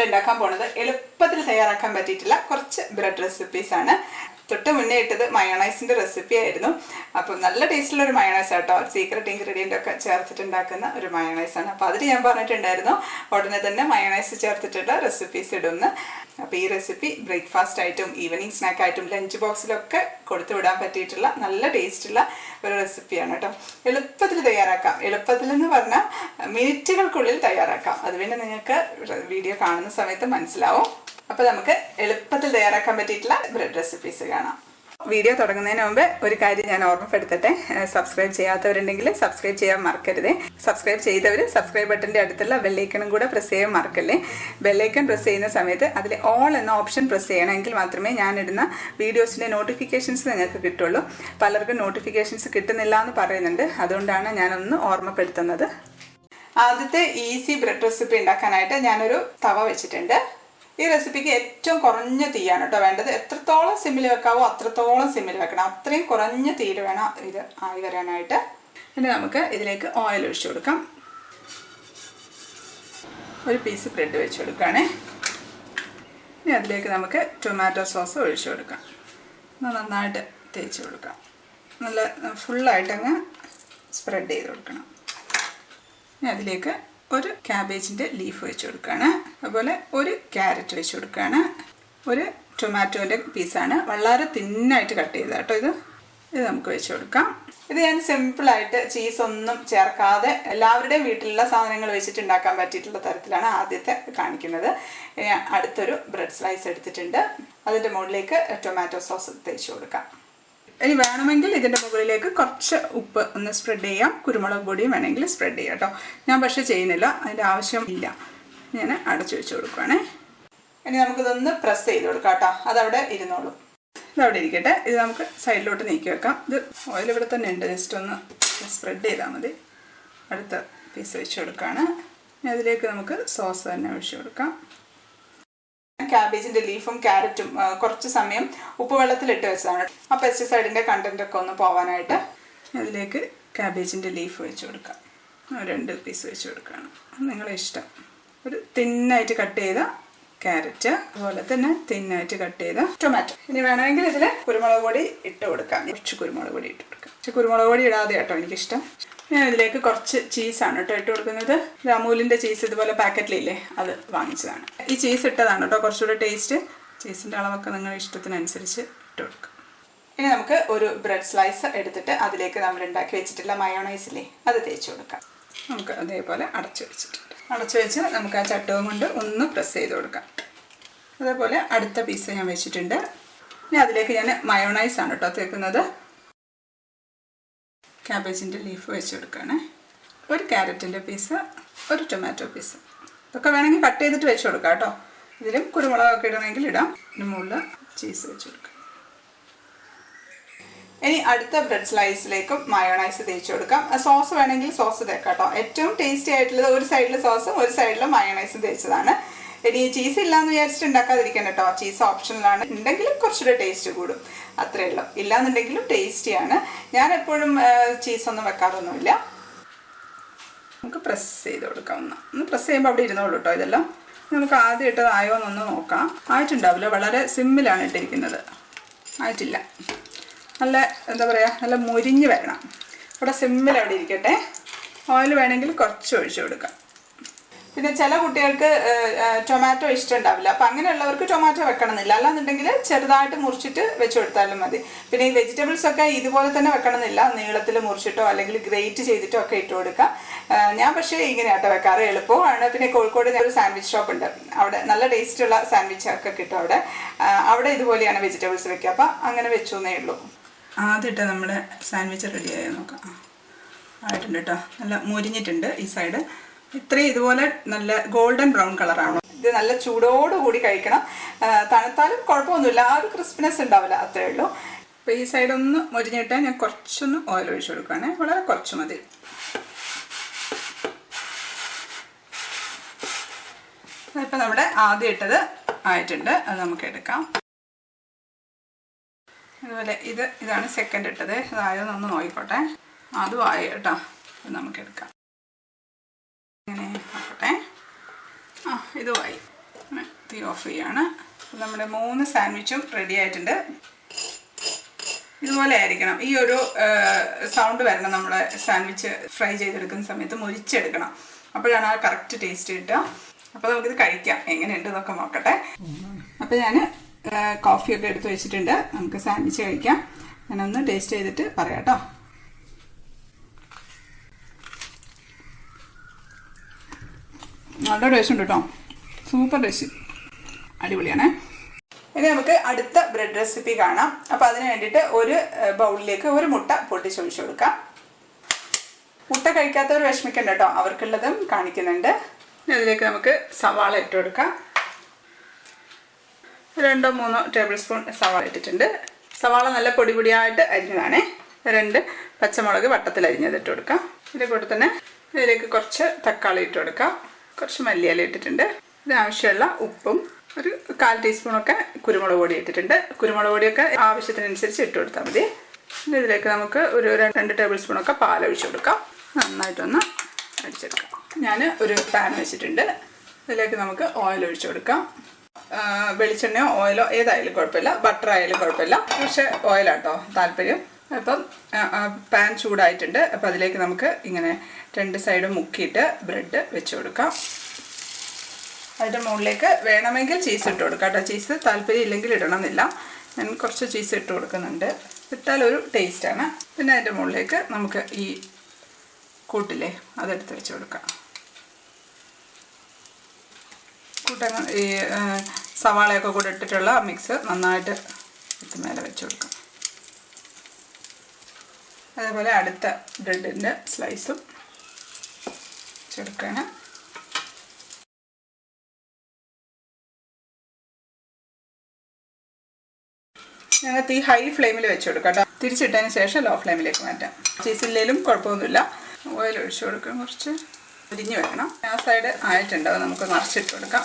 നമ്മൾ ഉണ്ടാക്കാൻ പോകുന്നത് എളുപ്പത്തിൽ തയ്യാറാക്കാൻ പറ്റിയിട്ടുള്ള കുറച്ച് ബ്രെഡ് റെസിപ്പീസ് ആണ്. തൊട്ട് മുന്നേ ഇട്ടത് മയോണൈസിന്റെ റെസിപ്പി ആയിരുന്നു. അപ്പോൾ നല്ല ടേസ്റ്റുള്ള ഒരു മയോണൈസ് ആട്ടോ, സീക്രട്ട് ഇൻഗ്രീഡിയൻ്റ് ഒക്കെ ചേർത്തിട്ടുണ്ടാക്കുന്ന ഒരു മയോണൈസ് ആണ്. അപ്പോൾ അതിൽ ഞാൻ പറഞ്ഞിട്ടുണ്ടായിരുന്നു ഉടനെ തന്നെ മയോണൈസ് ചേർത്തിട്ടുള്ള റെസിപ്പീസ് ഇടുമെന്ന്. അപ്പോൾ ഈ റെസിപ്പി ബ്രേക്ക്ഫാസ്റ്റ് ആയിട്ടും ഈവനിങ് സ്നാക്ക് ആയിട്ടും ലഞ്ച് ബോക്സിലൊക്കെ കൊടുത്തു വിടാൻ പറ്റിയിട്ടുള്ള നല്ല ടേസ്റ്റുള്ള ഒരു റെസിപ്പിയാണ് കേട്ടോ. എളുപ്പത്തിൽ തയ്യാറാക്കാം. എളുപ്പത്തിൽ എന്ന് പറഞ്ഞാൽ മിനിറ്റുകൾക്കുള്ളിൽ തയ്യാറാക്കാം. അത് പിന്നെ നിങ്ങൾക്ക് വീഡിയോ കാണുന്ന സമയത്ത് മനസ്സിലാവും. അപ്പോൾ നമുക്ക് എളുപ്പത്തിൽ തയ്യാറാക്കാൻ പറ്റിയിട്ടുള്ള ബ്രെഡ് റെസിപ്പീസ് കാണാം. വീഡിയോ തുടങ്ങുന്നതിന് മുമ്പ് ഒരു കാര്യം ഞാൻ ഓർമ്മപ്പെടുത്തട്ടെ. സബ്സ്ക്രൈബ് ചെയ്യാത്തവരുണ്ടെങ്കിൽ സബ്സ്ക്രൈബ് ചെയ്യാൻ മറക്കരുതേ. സബ്സ്ക്രൈബ് ചെയ്തവർ സബ്സ്ക്രൈബ് ബട്ടൻ്റെ അടുത്തുള്ള ബെല്ലൈക്കണും കൂടെ പ്രസ് ചെയ്യാൻ മറക്കല്ലേ. ബെല്ലൈക്കൺ പ്രസ് ചെയ്യുന്ന സമയത്ത് അതിൽ ഓൾ എന്ന ഓപ്ഷൻ പ്രസ് ചെയ്യണമെങ്കിൽ മാത്രമേ ഞാനിടുന്ന വീഡിയോസിൻ്റെ നോട്ടിഫിക്കേഷൻസ് നിങ്ങൾക്ക് കിട്ടുള്ളൂ. പലർക്കും നോട്ടിഫിക്കേഷൻസ് കിട്ടുന്നില്ല എന്ന് പറയുന്നുണ്ട്. അതുകൊണ്ടാണ് ഞാനൊന്ന് ഓർമ്മപ്പെടുത്തുന്നത്. ആദ്യത്തെ ഈസി ബ്രെഡ് റെസിപ്പി ഉണ്ടാക്കാനായിട്ട് ഞാനൊരു തവ വെച്ചിട്ടുണ്ട്. ഈ റെസിപ്പിക്ക് ഏറ്റവും കുറഞ്ഞ തീയാണ് കേട്ടോ വേണ്ടത്. എത്രത്തോളം സിമ്മിൽ വെക്കാവോ അത്രത്തോളം സിമ്മിൽ വെക്കണം. അത്രയും കുറഞ്ഞ തീയിൽ വേണം ഇത് ആയി വരാനായിട്ട്. ഇനി നമുക്ക് ഇതിലേക്ക് ഓയിൽ ഒഴിച്ചു കൊടുക്കാം. ഒരു പീസ് ബ്രെഡ് വെച്ച് കൊടുക്കുകയാണേ. ഇനി അതിലേക്ക് നമുക്ക് ടൊമാറ്റോ സോസ് ഒഴിച്ചു കൊടുക്കാം. നന്നായിട്ട് തേച്ച് കൊടുക്കാം. നല്ല ഫുള്ളായിട്ടങ്ങ് സ്പ്രെഡ് ചെയ്ത് കൊടുക്കണം. ഇനി അതിലേക്ക് ഒരു ക്യാബേജിൻ്റെ ലീഫ് വെച്ച് കൊടുക്കുകയാണ്. അതുപോലെ ഒരു ക്യാരറ്റ് വെച്ച് കൊടുക്കുകയാണ്. ഒരു ടൊമാറ്റോൻ്റെ പീസാണ്, വളരെ തിന്നായിട്ട് കട്ട് ചെയ്തത് കേട്ടോ. ഇത് നമുക്ക് വെച്ച് കൊടുക്കാം. ഇത് ഞാൻ സിമ്പിളായിട്ട് ചീസൊന്നും ചേർക്കാതെ എല്ലാവരുടെയും വീട്ടിലുള്ള സാധനങ്ങൾ വെച്ചിട്ട് ഉണ്ടാക്കാൻ പറ്റിയിട്ടുള്ള തരത്തിലാണ് ആദ്യത്തെ കാണിക്കുന്നത്. ഞാൻ അടുത്തൊരു ബ്രെഡ് സ്ലൈസ് എടുത്തിട്ടുണ്ട്. അതിൻ്റെ മുകളിലേക്ക് ടൊമാറ്റോ സോസ് തേച്ച് കൊടുക്കാം. ഇനി വേണമെങ്കിൽ ഇതിൻ്റെ മുകളിലേക്ക് കുറച്ച് ഉപ്പ് ഒന്ന് സ്പ്രെഡ് ചെയ്യാം. കുരുമുളക് പൊടിയും വേണമെങ്കിൽ സ്പ്രെഡ് ചെയ്യാം കേട്ടോ. ഞാൻ പക്ഷേ ചെയ്യുന്നില്ല, അതിൻ്റെ ആവശ്യം ഇല്ല. ഞാൻ അടച്ചു വെച്ച് കൊടുക്കുകയാണേ. ഇനി നമുക്കിതൊന്ന് പ്രസ് ചെയ്ത് കൊടുക്കാം കേട്ടോ. അതവിടെ ഇരുന്നോളൂ. ഇതവിടെ ഇരിക്കട്ടെ. ഇത് നമുക്ക് സൈഡിലോട്ട് നീക്കി വെക്കാം. ഇത് ഓയിൽ ഇവിടെ തന്നെ ഉണ്ട്, ജസ്റ്റ് ഒന്ന് സ്പ്രെഡ് ചെയ്താൽ മതി. അടുത്ത പീസ് വെച്ച് കൊടുക്കുകയാണ്. ഇനി അതിലേക്ക് നമുക്ക് സോസ് തന്നെ ഒഴിച്ചു കൊടുക്കാം. ക്യാബേജിൻ്റെ ലീഫും ക്യാരറ്റും കുറച്ച് സമയം ഉപ്പ് വെള്ളത്തിലിട്ട് വെച്ചതാണ്. ആ പെസ്റ്റിസൈഡിൻ്റെ കണ്ടൻറ്റൊക്കെ ഒന്ന് പോകാനായിട്ട്. അതിലേക്ക് ക്യാബേജിൻ്റെ ലീഫ് വെച്ച് കൊടുക്കാം. 2 പീസ് വെച്ച് കൊടുക്കുകയാണ്, നിങ്ങളെ ഇഷ്ടം. ഒരു തിന്നായിട്ട് കട്ട് ചെയ്ത ക്യാരറ്റ്, അതുപോലെ തന്നെ തിന്നായിട്ട് കട്ട് ചെയ്ത ടൊമാറ്റോ. ഇനി വേണമെങ്കിൽ ഇതിൽ കുരുമുളക് പൊടി ഇട്ട് കൊടുക്കാം. കുറച്ച് കുരുമുളക് പൊടി ഇട്ട് കൊടുക്കാം. പക്ഷെ കുരുമുളക് പൊടി ഇടാതെ കേട്ടോ എനിക്കിഷ്ടം. ഞാൻ ഇതിലേക്ക് കുറച്ച് ചീസാണ് കേട്ടോ ഇട്ട് കൊടുക്കുന്നത്. ഇത് അമൂലിൻ്റെ ചീസ് ഇതുപോലെ പാക്കറ്റിലില്ലേ, അത് വാങ്ങിച്ചതാണ്. ഈ ചീസ് ഇട്ടതാണ് കേട്ടോ കുറച്ചുകൂടെ ടേസ്റ്റ്. ചീസിൻ്റെ അളവൊക്കെ നിങ്ങളുടെ ഇഷ്ടത്തിനനുസരിച്ച് ഇട്ട് കൊടുക്കാം. ഇനി നമുക്ക് ഒരു ബ്രെഡ് സ്ലൈസ് എടുത്തിട്ട് അതിലേക്ക് നമ്മൾ ഉണ്ടാക്കി വെച്ചിട്ടുള്ള മയോണൈസില്ലേ അത് തേച്ച് കൊടുക്കാം. നമുക്ക് അതേപോലെ അടച്ചു വെച്ചിട്ടുണ്ട്. അടച്ചു വെച്ച് നമുക്ക് ആ ചട്ടവും കൊണ്ട് ഒന്ന് പ്രസ് ചെയ്ത് കൊടുക്കാം. അതേപോലെ അടുത്ത പീസ് ഞാൻ വെച്ചിട്ടുണ്ട്. ഇനി അതിലേക്ക് ഞാൻ മയോണൈസാണ് കേട്ടോ തേക്കുന്നത്. ക്യാബേജിൻ്റെ ലീഫ് വെച്ച് കൊടുക്കുകയാണ്. ഒരു ക്യാരറ്റിൻ്റെ പീസ്, ഒരു ടൊമാറ്റോ പീസ്. ഇതൊക്കെ വേണമെങ്കിൽ കട്ട് ചെയ്തിട്ട് വെച്ച് കൊടുക്കാം കേട്ടോ. ഇതിലും കുരുമുളകൊക്കെ ഇടണമെങ്കിൽ ഇടാം. ഇതിന് മുകളിൽ ചീസ് വെച്ച് കൊടുക്കാം. ഇനി അടുത്ത ബ്രെഡ് സ്ലൈസിലേക്കും മയോണൈസ് തേച്ച് കൊടുക്കാം. സോസ് വേണമെങ്കിൽ സോസ് തേക്കാം കേട്ടോ. ഏറ്റവും ടേസ്റ്റി ആയിട്ടുള്ളത് ഒരു സൈഡിൽ സോസും ഒരു സൈഡിൽ മയോണൈസും തേച്ചതാണ്. ഇനി ചീസ് ഇല്ലാന്ന് വിചാരിച്ചിട്ട് ഉണ്ടാക്കാതിരിക്കണം കേട്ടോ. ചീസ് ഓപ്ഷനിലാണ്. ഉണ്ടെങ്കിലും കുറച്ചുകൂടെ ടേസ്റ്റ് കൂടും, അത്രയേ ഉള്ളൂ. ഇല്ലാന്നുണ്ടെങ്കിലും ടേസ്റ്റിയാണ്. ഞാൻ എപ്പോഴും ചീസൊന്നും വെക്കാറൊന്നുമില്ല. നമുക്ക് പ്രസ് ചെയ്ത് കൊടുക്കാം. ഒന്ന് പ്രസ് ചെയ്യുമ്പോൾ അവിടെ ഇരുന്നോളൂ കേട്ടോ. ഇതെല്ലാം നമുക്ക് ആദ്യം ഇട്ടത് ആയോ എന്നൊന്ന് നോക്കാം. ആയിട്ടുണ്ടാവില്ല, വളരെ സിമ്മിലാണ് ഇട്ടിരിക്കുന്നത്. ആയിട്ടില്ല. നല്ല എന്താ പറയുക, നല്ല മുരിഞ്ഞ് വരണം. ഇവിടെ സിമ്മിൽ അവിടെ ഇരിക്കട്ടെ. ഓയിൽ വേണമെങ്കിൽ കുറച്ച് ഒഴിച്ചു കൊടുക്കാം. പിന്നെ ചില കുട്ടികൾക്ക് ടൊമാറ്റോ ഇഷ്ടമുണ്ടാവില്ല. അപ്പം അങ്ങനെയുള്ളവർക്ക് ടൊമാറ്റോ വെക്കണമെന്നില്ല. അല്ലാന്നുണ്ടെങ്കിൽ ചെറുതായിട്ട് മുറിച്ചിട്ട് വെച്ച് കൊടുത്താലും മതി. പിന്നെ ഈ വെജിറ്റബിൾസ് ഒക്കെ ഇതുപോലെ തന്നെ വെക്കണമെന്നില്ല. നീളത്തിൽ മുറിച്ചിട്ടോ അല്ലെങ്കിൽ ഗ്രേറ്റ് ചെയ്തിട്ടോ ഒക്കെ ഇട്ട് കൊടുക്കാം. ഞാൻ പക്ഷേ ഇങ്ങനെയാട്ടോ വെക്കാറ്, എളുപ്പമാണ്. പിന്നെ കോഴിക്കോട് ഒരു സാൻഡ്വിച്ച് ഷോപ്പ് ഉണ്ട്. അവിടെ നല്ല ടേസ്റ്റുള്ള സാൻഡ്വിച്ച് ഒക്കെ കിട്ടും. അവിടെ ഇതുപോലെയാണ് വെജിറ്റബിൾസ് വെക്കുക. അപ്പം അങ്ങനെ വെച്ചു എന്നേ ഉള്ളൂ. ആദ്യമായിട്ട് നമ്മുടെ സാൻഡ്വിച്ച് റെഡിയായി നോക്കാം. ആയിട്ടുണ്ട് കേട്ടോ. നല്ല മുരിഞ്ഞിട്ടുണ്ട് ഈ സൈഡ്. ഇത്രയും ഇതുപോലെ നല്ല ഗോൾഡൻ ബ്രൗൺ കളറാണ്. ഇത് നല്ല ചൂടോടുകൂടി കഴിക്കണം. തണുത്താലും കുഴപ്പമൊന്നുമില്ല, ആ ഒരു ക്രിസ്പിനെസ് ഉണ്ടാവില്ല, അത്രയേ ഉള്ളൂ. അപ്പോൾ ഈ സൈഡൊന്ന് മുരിഞ്ഞിട്ടാൽ ഞാൻ കുറച്ചൊന്ന് ഓയിൽ ഒഴിച്ചു കൊടുക്കുകയാണ്. വളരെ കുറച്ച് മതി. ഇപ്പം നമ്മുടെ ആദ്യം ഇട്ടത് ആയിട്ടുണ്ട്. അത് നമുക്ക് എടുക്കാം. അതുപോലെ ഇതാണ് സെക്കൻഡ് ഇട്ടത്. അതായതൊന്ന് നോക്കിക്കോട്ടെ. അതും ആയി കേട്ടോ. അത് നമുക്കെടുക്കാം. ഇങ്ങനെ നോക്കട്ടെ. ഇതുമായി തീ ഓഫ് ചെയ്യാണ്. നമ്മുടെ 3 സാൻഡ്വിച്ചും റെഡി ആയിട്ടുണ്ട്. ഇതുപോലെ ആയിരിക്കണം, ഈ ഒരു സൗണ്ട് വരണം. നമ്മൾ സാൻഡ്വിച്ച് ഫ്രൈ ചെയ്തെടുക്കുന്ന സമയത്ത് മുരിച്ചെടുക്കണം, അപ്പോഴാണ് ആ കറക്റ്റ് ടേസ്റ്റ് കിട്ടുക. അപ്പോൾ നമുക്കിത് കഴിക്കാം. എങ്ങനെയുണ്ട് എന്നൊക്കെ നോക്കട്ടെ. അപ്പോൾ ഞാൻ കോഫിയൊക്കെ എടുത്ത് വെച്ചിട്ടുണ്ട്. നമുക്ക് സാൻഡ്വിച്ച് കഴിക്കാം. ഞാനൊന്ന് ടേസ്റ്റ് ചെയ്തിട്ട് പറയാം കേട്ടോ. നല്ല ടേസ്റ്റ് ഉണ്ട് കേട്ടോ, സൂപ്പർ ടേസ്റ്റ്, അടിപൊളിയാണ്. ഇനി നമുക്ക് അടുത്ത ബ്രെഡ് റെസിപ്പി കാണാം. അപ്പോൾ അതിന് വേണ്ടിയിട്ട് ഒരു ബൗളിലേക്ക് ഒരു മുട്ട പൊട്ടിച്ചൊഴിച്ചു കൊടുക്കാം. മുട്ട കഴിക്കാത്തവർ വിഷമിക്കണ്ട കേട്ടോ, അവർക്കുള്ളതും കാണിക്കുന്നുണ്ട്. ഇതിലേക്ക് നമുക്ക് സവാള ഇട്ട് കൊടുക്കാം. 2-3 ടേബിൾ സ്പൂൺ സവാള ഇട്ടിട്ടുണ്ട്. സവാള നല്ല പൊടി പൊടിയായിട്ട് അരിഞ്ഞതാണ്. 2 പച്ചമുളക് വട്ടത്തിൽ അരിഞ്ഞത് ഇട്ട് കൊടുക്കാം. ഇതിൻ്റെ കൂടെ തന്നെ ഇതിലേക്ക് കുറച്ച് തക്കാളി ഇട്ട് കൊടുക്കാം. കുറച്ച് മല്ലിയില ഇട്ടിട്ടുണ്ട്. ഇതിനാവശ്യമുള്ള ഉപ്പും ഒരു 1/4 ടീസ്പൂണൊക്കെ കുരുമുളക് പൊടി ഇട്ടിട്ടുണ്ട്. കുരുമുളക് പൊടിയൊക്കെ ആവശ്യത്തിനനുസരിച്ച് ഇട്ട് കൊടുത്താൽ മതി. ഇതിലേക്ക് നമുക്ക് ഒരു 2 ടേബിൾ സ്പൂണൊക്കെ പാൽ ഒഴിച്ച് കൊടുക്കാം. നന്നായിട്ടൊന്ന് അടിച്ചെടുക്കാം. ഞാൻ ഒരു പാൻ വെച്ചിട്ടുണ്ട്. ഇതിലേക്ക് നമുക്ക് ഓയിൽ ഒഴിച്ച് കൊടുക്കാം. വെളിച്ചെണ്ണയോ ഓയിലോ ഏതായാലും കുഴപ്പമില്ല, ബട്ടർ ആയാലും കുഴപ്പമില്ല, പക്ഷേ ഓയിലാട്ടോ താല്പര്യം. അപ്പം പാൻ ചൂടായിട്ടുണ്ട്. അപ്പം അതിലേക്ക് നമുക്ക് ഇങ്ങനെ 2 സൈഡും മുക്കിയിട്ട് ബ്രെഡ് വെച്ച് കൊടുക്കാം. അതിൻ്റെ മുകളിലേക്ക് വേണമെങ്കിൽ ചീസ് ഇട്ട് കൊടുക്കാം കേട്ടോ. ചീസ് താല്പര്യം ഇല്ലെങ്കിൽ ഇടണമെന്നില്ല. ഞാൻ കുറച്ച് ചീസ് ഇട്ട് കൊടുക്കുന്നുണ്ട്, ഇട്ടാലൊരു ടേസ്റ്റാണ്. പിന്നെ അതിൻ്റെ മുകളിലേക്ക് നമുക്ക് ഈ കൂട്ടില്ലേ അതെടുത്ത് വെച്ച് കൊടുക്കാം. കൂട്ടങ്ങ് ഈ സവാളയൊക്കെ കൂടെ ഇട്ടിട്ടുള്ള മിക്സ് നന്നായിട്ട് മേലെ വെച്ച് കൊടുക്കാം. അതേപോലെ അടുത്ത ബ്രെഡിൻ്റെ സ്ലൈസും വെച്ചെടുക്കുകയാണ്. ഞങ്ങൾ തീ ഹൈ ഫ്ലെയിമിൽ വെച്ച് കൊടുക്കാം കേട്ടോ. തിരിച്ചിട്ടതിന് ശേഷം ലോ ഫ്ലെയിമിലേക്ക് മാറ്റാം. ചീസില്ലേലും കുഴപ്പമൊന്നുമില്ല. ഓയിൽ ഒഴിച്ച് കൊടുക്കാം. കുറച്ച് അരിഞ്ഞ് വെക്കണം. ആ സൈഡ് ആയിട്ടുണ്ട്, അത് നമുക്ക് മറിച്ചിട്ട് കൊടുക്കാം.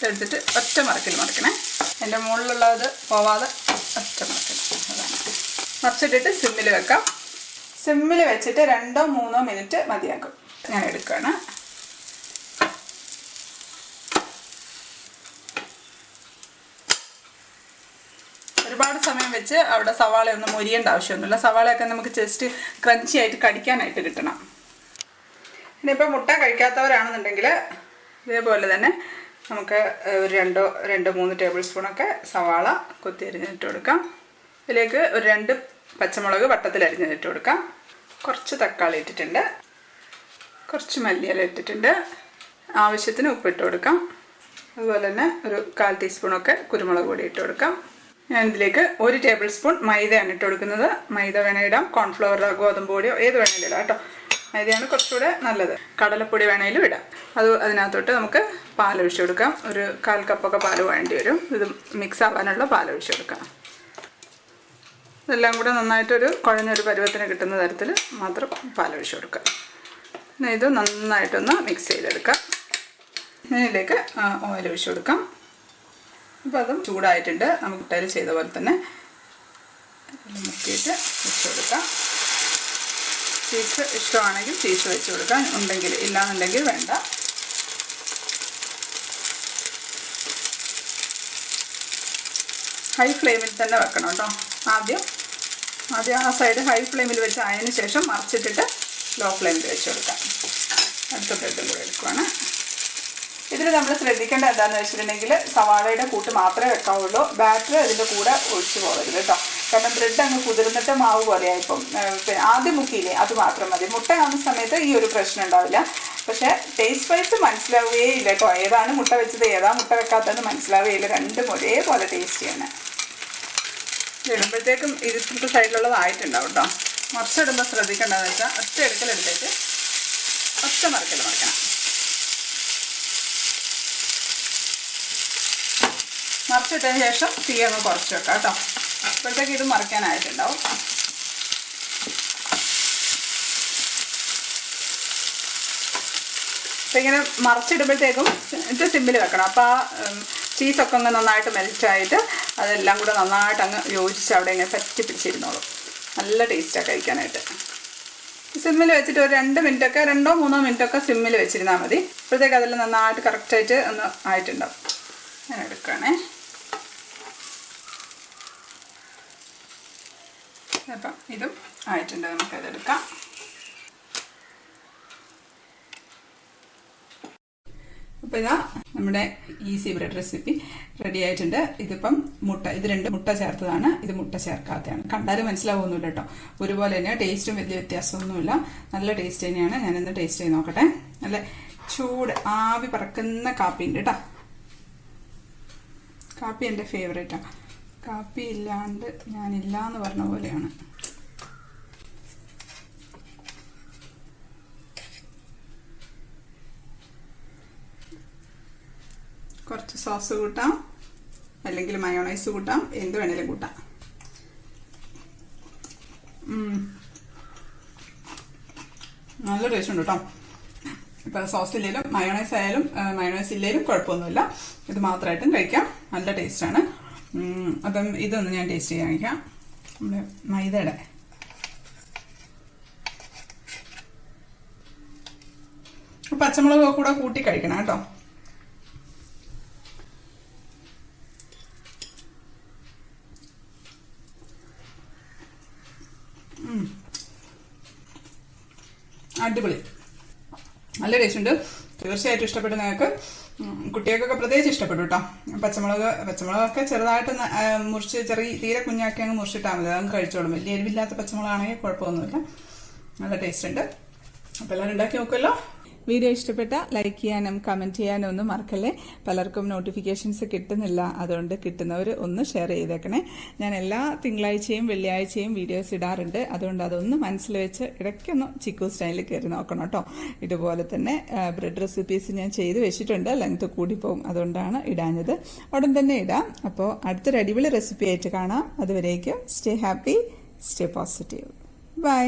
എടുത്തിട്ട് ഒറ്റ മറക്കിൽ മറിക്കണേ. എൻ്റെ മുകളിലുള്ളത് പോവാതെ ഒറ്റ മറക്കിൽ. അതാണ് മറിച്ചിട്ടിട്ട് സിമ്മിൽ വെക്കാം. സിമ്മിൽ വെച്ചിട്ട് 2-3 മിനിറ്റ് മതിയാക്കും. ഞാൻ എടുക്കുകയാണ്. ഒരുപാട് സമയം വെച്ച് അവിടെ സവാളയൊന്നും മൊരിയേണ്ട ആവശ്യമൊന്നുമില്ല. സവാളയൊക്കെ നമുക്ക് ജസ്റ്റ് ക്രഞ്ചി ആയിട്ട് കടിക്കാനായിട്ട് കിട്ടണം. ഇനിയിപ്പോൾ മുട്ട കഴിക്കാത്തവരാണെന്നുണ്ടെങ്കിൽ ഇതേപോലെ തന്നെ നമുക്ക് ഒരു 2-3 ടേബിൾ സ്പൂണൊക്കെ സവാള കൊത്തി അരിഞ്ഞിട്ട് കൊടുക്കാം. ഇതിലേക്ക് ഒരു 2 പച്ചമുളക് വട്ടത്തിൽ അരിഞ്ഞിട്ട് കൊടുക്കാം. കുറച്ച് തക്കാളി ഇട്ടിട്ടുണ്ട്. കുറച്ച് മല്ലിയില ഇട്ടിട്ടുണ്ട്. ആവശ്യത്തിന് ഉപ്പിട്ട് കൊടുക്കാം. അതുപോലെ തന്നെ ഒരു 1/4 ടീസ്പൂണൊക്കെ കുരുമുളക് പൊടി ഇട്ട് കൊടുക്കാം. ഞാനിതിലേക്ക് 1 ടേബിൾ സ്പൂൺ മൈദയാണ് ഇട്ട് കൊടുക്കുന്നത്. മൈദ വേണേൽ ഇടാം, കോൺഫ്ലവർ ഗോതമ്പ് പൊടിയോ ഏത് വേണേലും ഇടാം കേട്ടോ. മൈദയാണ് കുറച്ചുകൂടെ നല്ലത്. കടലപ്പൊടി വേണേലും ഇടാം. അതിനകത്തോട്ട് നമുക്ക് പാലൊഴിച്ച് കൊടുക്കാം. ഒരു 1/4 കപ്പൊക്കെ പാൽ വേണ്ടി വരും. ഇത് മിക്സ് ആവാനുള്ള പാലൊഴിച്ച് കൊടുക്കാം. ഇതെല്ലാം കൂടെ നന്നായിട്ടൊരു കുഴഞ്ഞൊരു പരുവത്തിന് കിട്ടുന്ന തരത്തിൽ മാത്രം പാലൊഴിച്ച് കൊടുക്കാം. ഇത് നന്നായിട്ടൊന്ന് മിക്സ് ചെയ്തെടുക്കാം. ഇതിലേക്ക് ഓയിൽ ഒഴിച്ച് കൊടുക്കാം. അപ്പോൾ അതും ചൂടായിട്ടുണ്ട്. നമുക്ക് മുട്ടയിൽ ചെയ്ത പോലെ തന്നെ മുക്കിയിട്ട് വെച്ച് കൊടുക്കാം. ചീസ് ഇഷ്ടമാണെങ്കിൽ ചീസ് വെച്ച് കൊടുക്കാം, ഉണ്ടെങ്കിൽ. ഇല്ലാന്നുണ്ടെങ്കിൽ വേണ്ട. ഹൈ ഫ്ലെയിമിൽ തന്നെ വെക്കണം കേട്ടോ. ആദ്യം ആ സൈഡ് ഹൈ ഫ്ലെയിമിൽ വെച്ച് അതിന് ശേഷം മറിച്ചിട്ടിട്ട് ലോ ഫ്ലെയിമിൽ വെച്ച് കൊടുക്കാം. അടുത്ത ബ്രെഡും കൂടെ എടുക്കുവാണ്. ഇതിൽ നമ്മൾ ശ്രദ്ധിക്കേണ്ട എന്താണെന്ന് വെച്ചിട്ടുണ്ടെങ്കിൽ സവാളയുടെ കൂട്ട് മാത്രമേ വെക്കാവുള്ളൂ. ബാറ്റർ ഇതിൻ്റെ കൂടെ ഒഴിച്ചു പോകരുത് കേട്ടോ. കാരണം ബ്രെഡ് അങ്ങ് കുതിർന്നിട്ട് മാവ് പോലെയായിപ്പം. പിന്നെ ആദ്യം മുക്കിയില്ലേ അത് മാത്രം മതി. മുട്ട ആവുന്ന സമയത്ത് ഈ ഒരു പ്രശ്നം ഉണ്ടാവില്ല. പക്ഷേ ടേസ്റ്റ് വൈസ് മനസ്സിലാവുകയില്ല കേട്ടോ. ഏതാണ് മുട്ട വെച്ചത് ഏതാണ് മുട്ട വെക്കാത്തതെന്ന് മനസ്സിലാവുകയില്ല. രണ്ടും ഒരേപോലെ ടേസ്റ്റിയാണ്. ഇടുമ്പോഴത്തേക്കും ഇതിൻ്റെ സൈഡിലുള്ളതായിട്ടുണ്ടാവും കേട്ടോ. മറിച്ചിടുമ്പോൾ ശ്രദ്ധിക്കേണ്ടതെന്ന് വെച്ചാൽ ഒറ്റ എടുക്കലെടുത്തേക്ക് ഒറ്റ മറിക്കൽ മറിക്കണം. മറിച്ചിട്ടതിന് ശേഷം തീ അങ്ങ് കുറച്ച് വെക്കാം കേട്ടോ. അപ്പോഴത്തേക്ക് ഇത് മറിക്കാനായിട്ടുണ്ടാവും. അപ്പം ഇങ്ങനെ മറിച്ചിടുമ്പോഴത്തേക്കും ഇത് സിമ്മിൽ വെക്കണം. അപ്പോൾ ആ ചീസൊക്കെ അങ്ങ് നന്നായിട്ട് മെൽറ്റായിട്ട് അതെല്ലാം കൂടെ നന്നായിട്ട് അങ്ങ് യോജിച്ച് അവിടെ ഇങ്ങനെ പറ്റി പിടിച്ചിരുന്നോളും. നല്ല ടേസ്റ്റാണ് കഴിക്കാനായിട്ട്. സിമ്മിൽ വെച്ചിട്ട് ഒരു 2 മിനിറ്റൊക്കെ 2-3 മിനിറ്റൊക്കെ സിമ്മിൽ വെച്ചിരുന്നാൽ മതി. അപ്പോഴത്തേക്ക് അതെല്ലാം നന്നായിട്ട് കറക്റ്റായിട്ട് ഒന്ന് ആയിട്ടുണ്ടാവും. ഞാൻ എടുക്കുകയാണേ. അപ്പം ഇതും ആയിട്ടുണ്ട്, നമുക്കതെടുക്കാം. അപ്പോൾ ഇതാ നമ്മുടെ ഈസി ബ്രെഡ് റെസിപ്പി റെഡി ആയിട്ടുണ്ട്. ഇതിപ്പം മുട്ട, ഇത് 2 മുട്ട ചേർത്തതാണ്, ഇത് മുട്ട ചേർക്കാത്തതാണ്. കണ്ടാലും മനസ്സിലാവുന്നില്ല കേട്ടോ, ഒരുപോലെ തന്നെ. ടേസ്റ്റും വലിയ വ്യത്യാസമൊന്നുമില്ല, നല്ല ടേസ്റ്റ് തന്നെയാണ്. ഞാനിന്ന് ടേസ്റ്റ് ചെയ്ത് നോക്കട്ടെ. നല്ല ചൂട് ആവി പറക്കുന്ന കാപ്പി ഉണ്ട് കേട്ടോ. കാപ്പി എൻ്റെ ഫേവറേറ്റാണ്. കാപ്പി ഇല്ലാണ്ട് ഞാനില്ല എന്ന് പറഞ്ഞ പോലെയാണ്. കുറച്ച് സോസ് കൂട്ടാം, അല്ലെങ്കിൽ മയോണൈസ് കൂട്ടാം, എന്ത് വേണേലും കൂട്ടാം. നല്ല ടേസ്റ്റ് ഉണ്ട് കേട്ടോ. ഇപ്പം സോസ് ഇല്ലെങ്കിലും മയോണൈസ് ആയാലും മയോണൈസ് ഇല്ലെങ്കിലും കുഴപ്പമൊന്നുമില്ല, ഇത് മാത്രമായിട്ടും കഴിക്കാം. നല്ല ടേസ്റ്റാണ്. അപ്പം ഇതൊന്ന് ഞാൻ ടേസ്റ്റ് ചെയ്യാൻ കഴിക്കാം. നമ്മുടെ മൈദയുടെ പച്ചമുളക് കൂടെ കൂട്ടി കഴിക്കണം കേട്ടോ. അടിപൊളി, നല്ല ടേസ്റ്റ് ഉണ്ട്. തീർച്ചയായിട്ടും ഇഷ്ടപ്പെട്ടു നിങ്ങൾക്ക്. കുട്ടികൾക്കൊക്കെ പ്രത്യേകിച്ച് ഇഷ്ടപ്പെട്ടു കേട്ടോ. പച്ചമുളകൊക്കെ ചെറുതായിട്ട് മുറിച്ച് തീരെ കുഞ്ഞാക്കി അങ്ങ് മുറിച്ചിട്ടാൽ മതി, അതങ്ങ് കഴിച്ചോളും. വലിയ എരിവില്ലാത്ത പച്ചമുളകാണെങ്കിൽ കുഴപ്പമൊന്നുമില്ല, നല്ല ടേസ്റ്റ് ഉണ്ട്. അപ്പോൾ എല്ലാവരും ഉണ്ടാക്കി നോക്കുമല്ലോ. വീഡിയോ ഇഷ്ടപ്പെട്ട ലൈക്ക് ചെയ്യാനും കമൻറ്റ് ചെയ്യാനും ഒന്നും മറക്കല്ലേ. പലർക്കും നോട്ടിഫിക്കേഷൻസ് കിട്ടുന്നില്ല, അതുകൊണ്ട് കിട്ടുന്നവർ ഒന്ന് ഷെയർ ചെയ്തേക്കണേ. ഞാൻ എല്ലാ തിങ്കളാഴ്ചയും വെള്ളിയാഴ്ചയും വീഡിയോസ് ഇടാറുണ്ട്, അതുകൊണ്ട് അതൊന്ന് മനസ്സിൽ വെച്ച് ഇടയ്ക്കൊന്ന് ചിക്കു സ്റ്റൈലിൽ കയറി നോക്കണം കേട്ടോ. ഇതുപോലെ തന്നെ ബ്രെഡ് റെസിപ്പീസ് ഞാൻ ചെയ്ത് വെച്ചിട്ടുണ്ട്, ലെങ്ത് കൂടിപ്പോവും, അതുകൊണ്ടാണ് ഇടാഞ്ഞത്. ഉടൻ തന്നെ ഇടാം. അപ്പോൾ അടുത്തൊരു അടിപൊളി റെസിപ്പി ആയിട്ട് കാണാം. അതുവരേക്കും stay happy, stay positive. By.